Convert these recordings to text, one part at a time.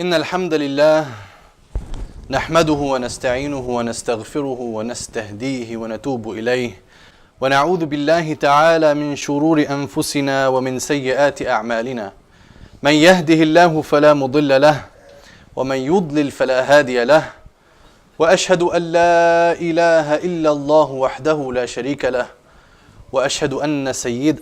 إن الحمد لله نحمده ونستعينه ونستغفره ونستهديه ونتوب إليه ونعوذ بالله تعالى من شرور أنفسنا ومن سيئات أعمالنا من يهده الله فلا مضل له ومن يضلل فلا هادي له وأشهد أن لا إله إلا الله وحده لا شريك له وأشهد أن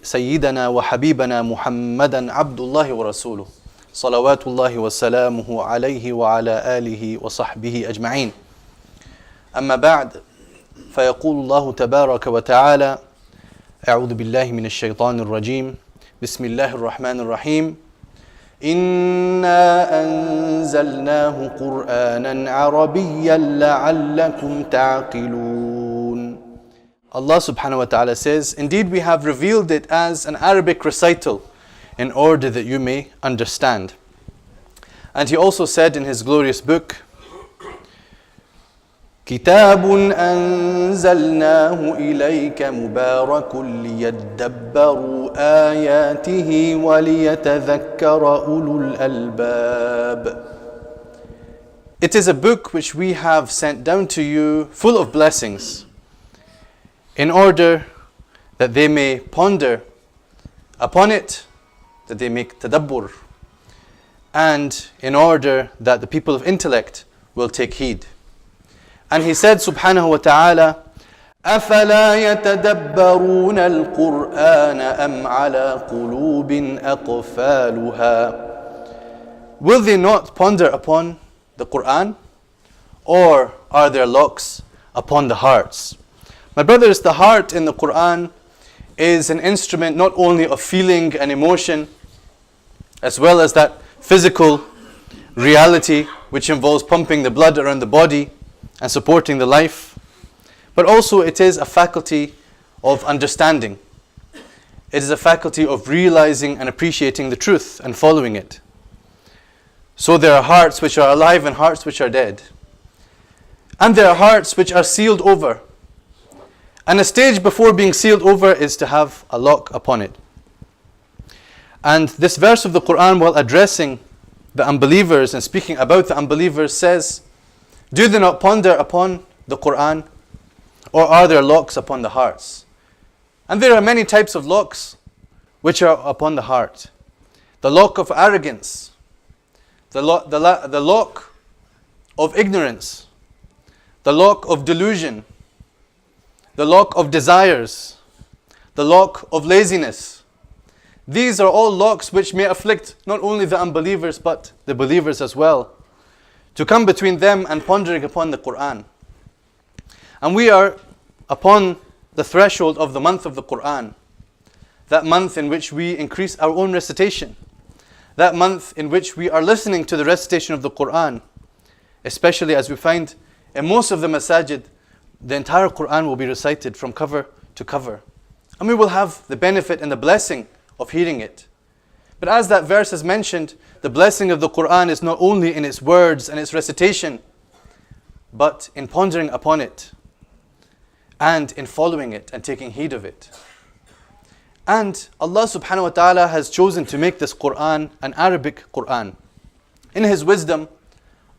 سيدنا وحبيبنا محمدا عبد الله ورسوله صلوات الله وسلامه عليه وعلى آله وصحبه أجمعين. أما بعد فيقول الله تبارك وتعالى: أعوذ بالله من الشيطان الرجيم بسم الله الرحمن الرحيم إنا أنزلناه قرآنا عربيا لعلكم تعقلون. Allah subhanahu wa ta'ala says, indeed we have revealed it as an Arabic recital in order that you may understand. And he also said in his glorious book, كتاب أنزلناه إليك مبارك ليدبروا آياته وليتذكر أولو الألباب. It is a book which we have sent down to you full of blessings, in order that they may ponder upon it, that they make tadabbur, and in order that the people of intellect will take heed. And he said subhanahu wa ta'ala, أَفَلَا يَتَدَبَّرُونَ الْقُرْآنَ أَمْ عَلَى قُلُوبٍ أَقْفَالُهَا. Will they not ponder upon the Qur'an, or are there locks upon the hearts? My brothers, the heart in the Qur'an is an instrument not only of feeling and emotion, as well as that physical reality which involves pumping the blood around the body and supporting the life, but also it is a faculty of understanding. It is a faculty of realizing and appreciating the truth and following it. So there are hearts which are alive and hearts which are dead. And there are hearts which are sealed over. And a stage before being sealed over is to have a lock upon it. And this verse of the Qur'an, while addressing the unbelievers and speaking about the unbelievers, says, do they not ponder upon the Qur'an, or are there locks upon the hearts? And there are many types of locks which are upon the heart. The lock of arrogance, the lock of ignorance, the lock of delusion, the lock of desires, the lock of laziness. These are all locks which may afflict not only the unbelievers but the believers as well, to come between them and pondering upon the Qur'an. And we are upon the threshold of the month of the Qur'an, that month in which we increase our own recitation, that month in which we are listening to the recitation of the Qur'an, especially as we find in most of the masajid, the entire Qur'an will be recited from cover to cover. And we will have the benefit and the blessing of hearing it. But as that verse has mentioned, the blessing of the Qur'an is not only in its words and its recitation, but in pondering upon it, and in following it and taking heed of it. And Allah subhanahu wa ta'ala has chosen to make this Qur'an an Arabic Qur'an. In His wisdom,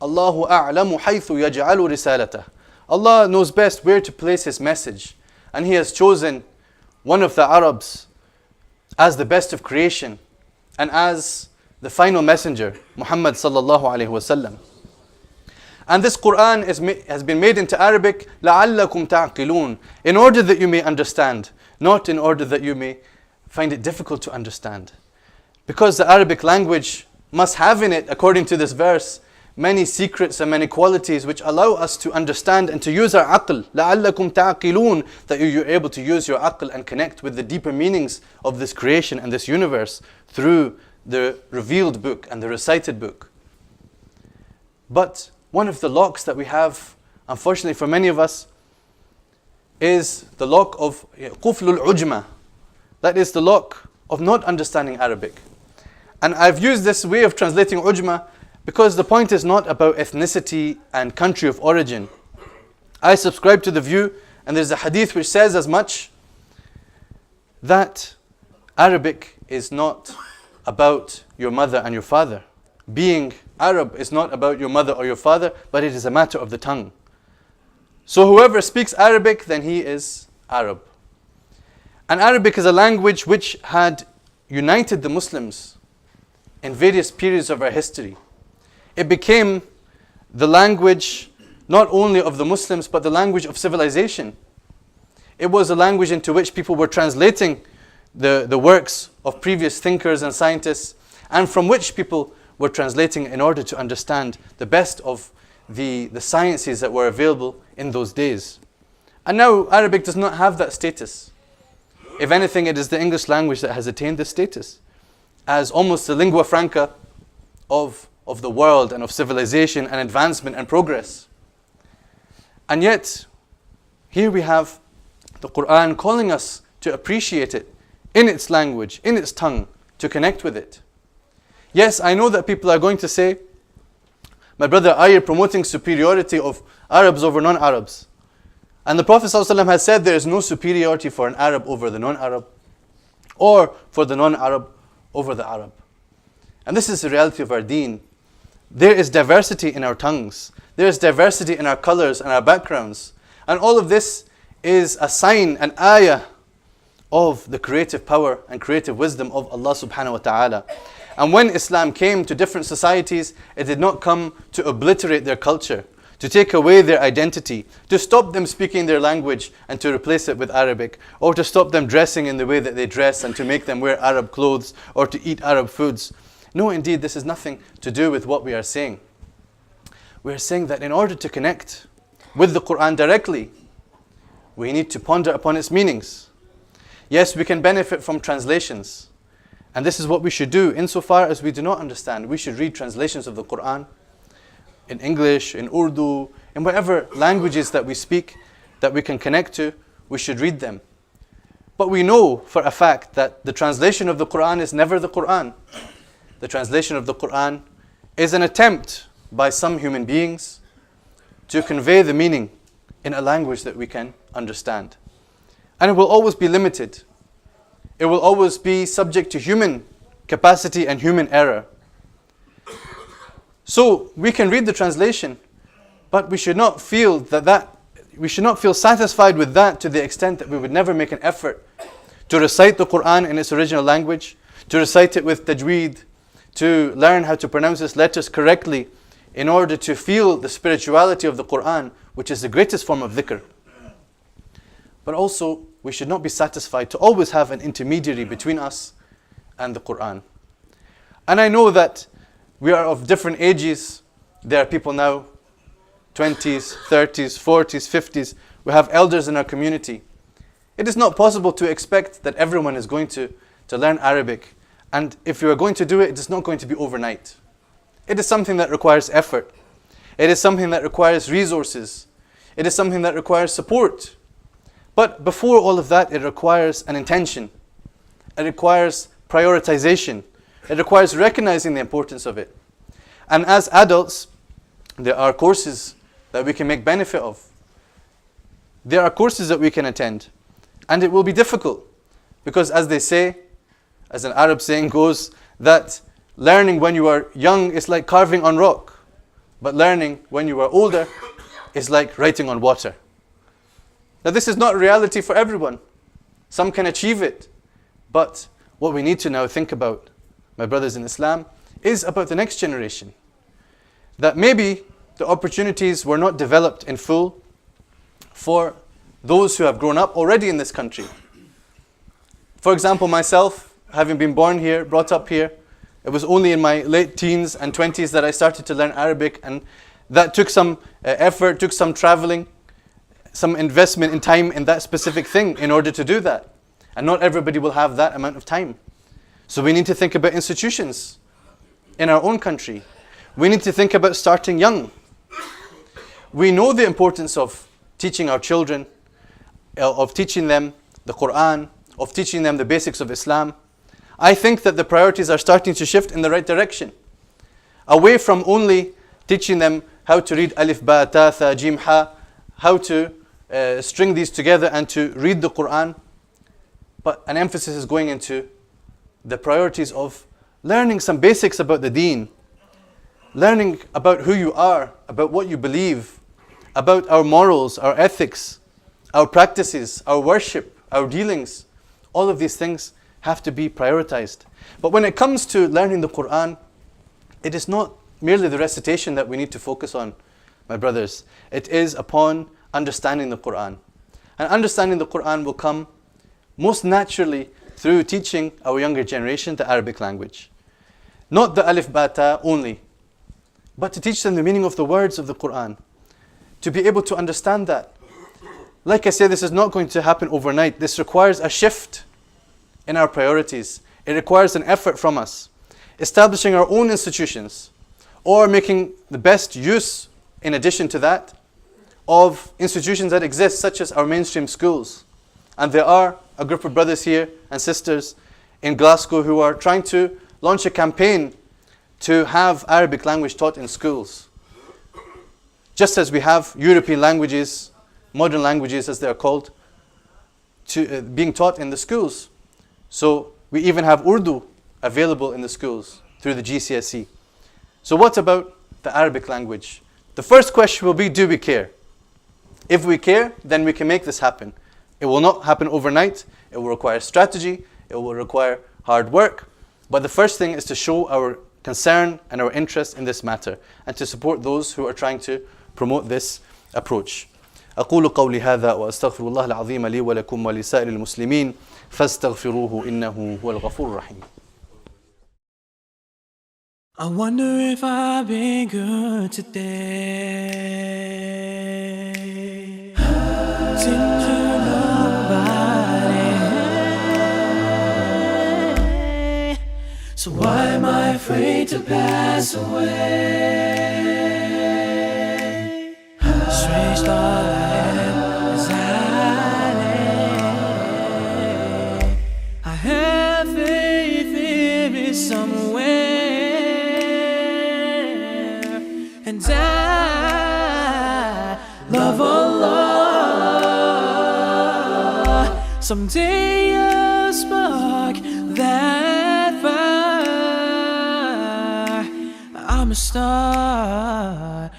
Allahu a'lamu haythu yaj'alu risalatah. Allah knows best where to place His message, and He has chosen one of the Arabs as the best of creation and as the final messenger, Muhammad sallallahu alaihi wasallam. And this Qur'an has been made into Arabic, لَعَلَّكُمْ تَعْقِلُونَ, in order that you may understand, not in order that you may find it difficult to understand. Because the Arabic language must have in it, according to this verse, many secrets and many qualities which allow us to understand and to use our aql. لَعَلَّكُمْ تَعْقِلُونَ, that you're able to use your aql and connect with the deeper meanings of this creation and this universe through the revealed book and the recited book. But one of the locks that we have, unfortunately for many of us, is the lock of قُفْلُ الْعُجْمَةِ. That is the lock of not understanding Arabic. And I've used this way of translating ujma because the point is not about ethnicity and country of origin. I subscribe to the view, and there's a hadith which says as much, that Arabic is not about your mother and your father being Arab is not about your mother or your father, but it is a matter of the tongue. So whoever speaks Arabic, then he is Arab. And Arabic is a language which had united the Muslims in various periods of our history. It became the language not only of the Muslims, but the language of civilization. It was a language into which people were translating the works of previous thinkers and scientists, and from which people were translating in order to understand the best of the sciences that were available in those days. And now Arabic does not have that status. If anything, it is the English language that has attained this status as almost the lingua franca of the world and of civilization and advancement and progress. And yet, here we have the Quran calling us to appreciate it in its language, in its tongue, to connect with it. Yes, I know that people are going to say, my brother, are you promoting superiority of Arabs over non-Arabs? And the Prophet ﷺ has said there is no superiority for an Arab over the non-Arab, or for the non-Arab over the Arab. And this is the reality of our deen. There is diversity in our tongues. There is diversity in our colors and our backgrounds. And all of this is a sign, an ayah of the creative power and creative wisdom of Allah subhanahu wa ta'ala. And when Islam came to different societies, it did not come to obliterate their culture, to take away their identity, to stop them speaking their language and to replace it with Arabic, or to stop them dressing in the way that they dress and to make them wear Arab clothes or to eat Arab foods. No, indeed, this is nothing to do with what we are saying. We are saying that in order to connect with the Quran directly, we need to ponder upon its meanings. Yes, we can benefit from translations. And this is what we should do insofar as we do not understand. We should read translations of the Quran in English, in Urdu, in whatever languages that we speak, that we can connect to, we should read them. But we know for a fact that the translation of the Quran is never the Quran. The translation of the Quran is an attempt by some human beings to convey the meaning in a language that we can understand. And it will always be limited. It will always be subject to human capacity and human error. So we can read the translation, but we should not feel we should not feel satisfied with that to the extent that we would never make an effort to recite the Quran in its original language, to recite it with tajweed, to learn how to pronounce its letters correctly in order to feel the spirituality of the Quran, which is the greatest form of dhikr. But also, we should not be satisfied to always have an intermediary between us and the Quran. And I know that we are of different ages. There are people now, 20s, 30s, 40s, 50s. We have elders in our community. It is not possible to expect that everyone is going to learn Arabic. And if you are going to do it, it is not going to be overnight. It is something that requires effort. It is something that requires resources. It is something that requires support. But before all of that, it requires an intention. It requires prioritization. It requires recognizing the importance of it. And as adults, there are courses that we can make benefit of. There are courses that we can attend. And it will be difficult. Because as they say, as an Arab saying goes, that learning when you are young is like carving on rock. But learning when you are older is like writing on water. Now this is not reality for everyone. Some can achieve it. But what we need to now think about, my brothers in Islam, is about the next generation. That maybe the opportunities were not developed in full for those who have grown up already in this country. For example, myself, having been born here, brought up here, it was only in my late teens and 20s that I started to learn Arabic, and that took some effort, took some traveling, some investment in time in that specific thing in order to do that. And not everybody will have that amount of time. So we need to think about institutions in our own country. We need to think about starting young. We know the importance of teaching our children, of teaching them the Quran, of teaching them the basics of Islam. I think that the priorities are starting to shift in the right direction. Away from only teaching them how to read alif, ba, ta, tha, jim, ha, how to string these together and to read the Quran. But an emphasis is going into the priorities of learning some basics about the deen. learning about who you are, about what you believe, about our morals, our ethics, our practices, our worship, our dealings. All of these things have to be prioritized. But when it comes to learning the Quran, it is not merely the recitation that we need to focus on, my brothers. It is upon understanding the Quran. And understanding the Quran will come most naturally through teaching our younger generation the Arabic language. Not the alif ba ta only, but to teach them the meaning of the words of the Quran. To be able to understand that. Like I said, this is not going to happen overnight. This requires a shift in our priorities. It requires an effort from us. Establishing our own institutions, or making the best use, in addition to that, of institutions that exist, such as our mainstream schools. And there are a group of brothers here and sisters in Glasgow who are trying to launch a campaign to have Arabic language taught in schools. Just as we have European languages, modern languages as they are called, being taught in the schools. So we even have Urdu available in the schools through the GCSE. So what about the Arabic language? The first question will be, do we care? If we care, then we can make this happen. It will not happen overnight. It will require strategy. It will require hard work. But the first thing is to show our concern and our interest in this matter, and to support those who are trying to promote this approach. أقول قولي هذا وأستغفر الله العظيم لي ولكم ولسائر المسلمين فاستغفروه إنه هو الغفور الرحيم. I wonder if I've been good today. Didn't hurt nobody, so why am I afraid to pass away? Strange thought I have faith there is somewhere. And I love Allah. Someday I'll spark that fire. I'm a star